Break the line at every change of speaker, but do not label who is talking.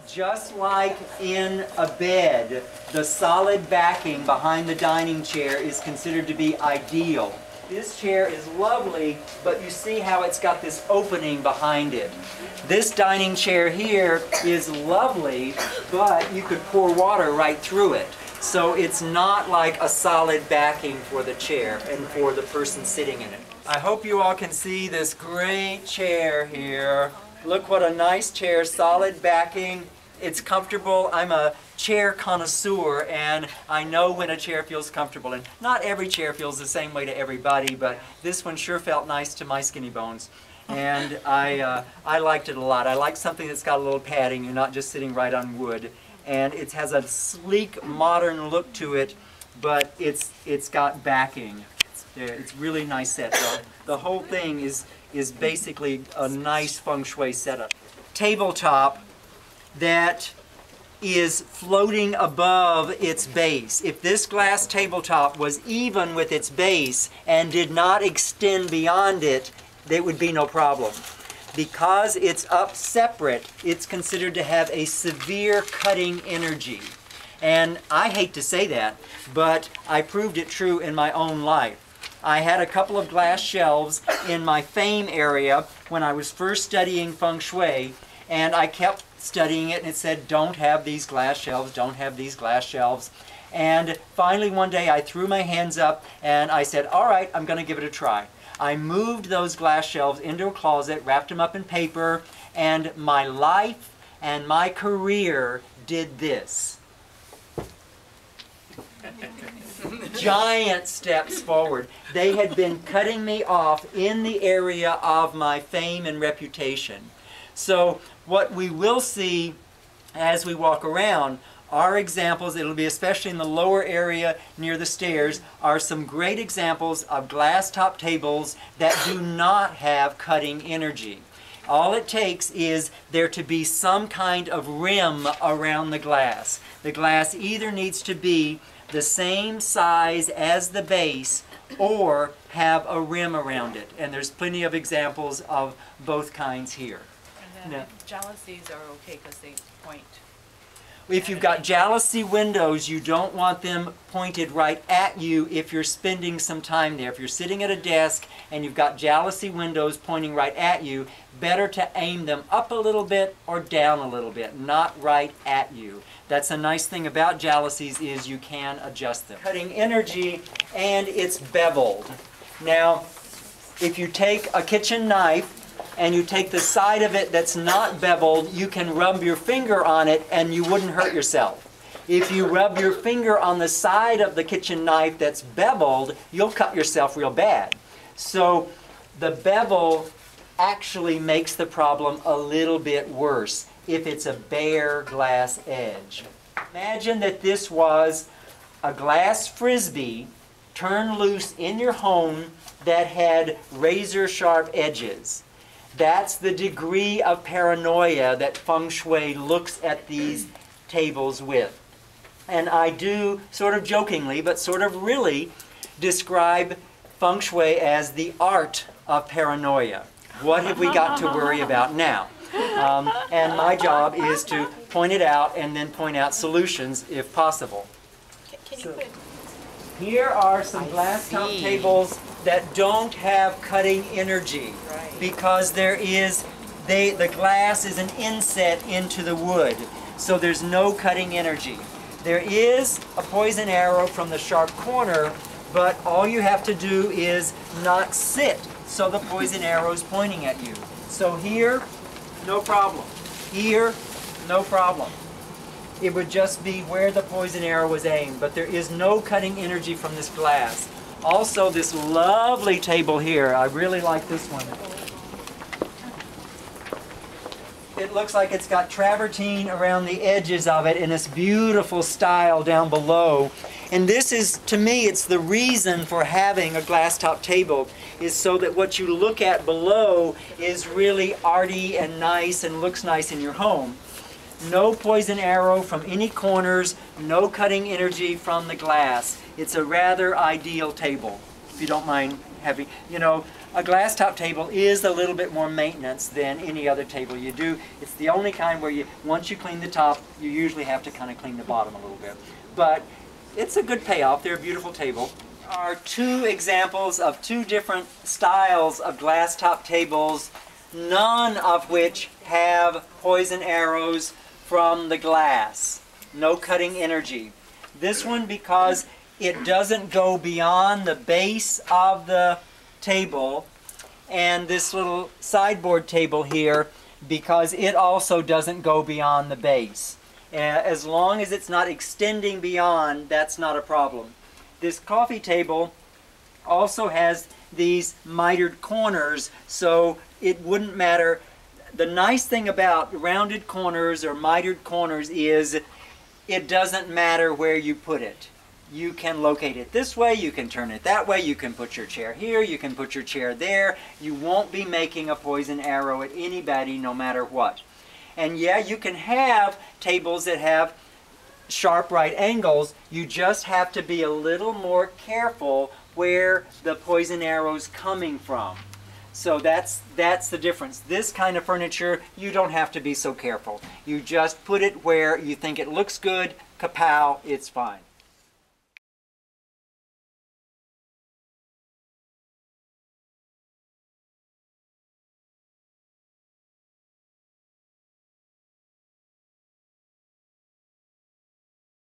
Just like in a bed, the solid backing behind the dining chair is considered to be ideal. This chair is lovely, but you see how it's got this opening behind it. This dining chair here is lovely, but you could pour water right through it. So it's not like a solid backing for the chair and for the person sitting in it. I hope you all can see this great chair here. Look what a nice chair, solid backing. It's comfortable. I'm a chair connoisseur, and I know when a chair feels comfortable. And not every chair feels the same way to everybody, but this one sure felt nice to my skinny bones. And I liked it a lot. I like something that's got a little padding. You're not just sitting right on wood. And it has a sleek, modern look to it, but it's got backing. It's really nice set. So the whole thing is basically a nice Feng Shui setup. Tabletop that is floating above its base. If this glass tabletop was even with its base and did not extend beyond it, there would be no problem. Because it's up separate, it's considered to have a severe cutting energy. And I hate to say that, but I proved it true in my own life. I had a couple of glass shelves in my fame area when I was first studying Feng Shui, and I kept studying it, and it said, don't have these glass shelves, don't have these glass shelves. And finally one day I threw my hands up and I said, all right, I'm going to give it a try. I moved those glass shelves into a closet, wrapped them up in paper, and my life and my career did this. Giant steps forward. They had been cutting me off in the area of my fame and reputation. So what we will see as we walk around are examples, it'll be especially in the lower area near the stairs, are some great examples of glass top tables that do not have cutting energy. All it takes is there to be some kind of rim around the glass. The glass either needs to be the same size as the base or have a rim around it. And there's plenty of examples of both kinds here.
And then jalousies are okay because they point.
If you've got jalousie windows, you don't want them pointed right at you if you're spending some time there. If you're sitting at a desk and you've got jalousie windows pointing right at you, better to aim them up a little bit or down a little bit, not right at you. That's a nice thing about jalousies is you can adjust them. Cutting energy, and it's beveled. Now, if you take a kitchen knife and you take the side of it that's not beveled, you can rub your finger on it and you wouldn't hurt yourself. If you rub your finger on the side of the kitchen knife that's beveled, you'll cut yourself real bad. So the bevel actually makes the problem a little bit worse if it's a bare glass edge. Imagine that this was a glass frisbee turned loose in your home that had razor-sharp edges. That's the degree of paranoia that Feng Shui looks at these tables with. And I do, sort of jokingly, but sort of really, describe Feng Shui as the art of paranoia. What have we got to worry about now? And my job is to point it out and then point out solutions if possible.
Can you put...
Here are some glass top tables that don't have cutting energy because the glass is an inset into the wood, so there's no cutting energy. There is a poison arrow from the sharp corner, but all you have to do is not sit so the poison arrow is pointing at you. So here, no problem. Here, no problem. It would just be where the poison arrow was aimed, but there is no cutting energy from this glass. Also, this lovely table here, I really like this one. It looks like it's got travertine around the edges of it in this beautiful style down below. And this is, to me, it's the reason for having a glass top table, is so that what you look at below is really arty and nice and looks nice in your home. No poison arrow from any corners, no cutting energy from the glass. It's a rather ideal table, if you don't mind heavy. You know, a glass top table is a little bit more maintenance than any other table you do. It's the only kind where once you clean the top, you usually have to kind of clean the bottom a little bit. But it's a good payoff. They're a beautiful table. Are two examples of two different styles of glass top tables, none of which have poison arrows from the glass. No cutting energy. This one, because it doesn't go beyond the base of the table, and this little sideboard table here, because it also doesn't go beyond the base. As long as it's not extending beyond, that's not a problem. This coffee table also has these mitered corners, so it wouldn't matter. The nice thing about rounded corners or mitered corners is it doesn't matter where you put it. You can locate it this way, you can turn it that way, you can put your chair here, you can put your chair there. You won't be making a poison arrow at anybody no matter what. And yeah, you can have tables that have sharp right angles. You just have to be a little more careful where the poison arrow's coming from. So that's the difference. This kind of furniture, you don't have to be so careful. You just put it where you think it looks good, kapow, it's fine.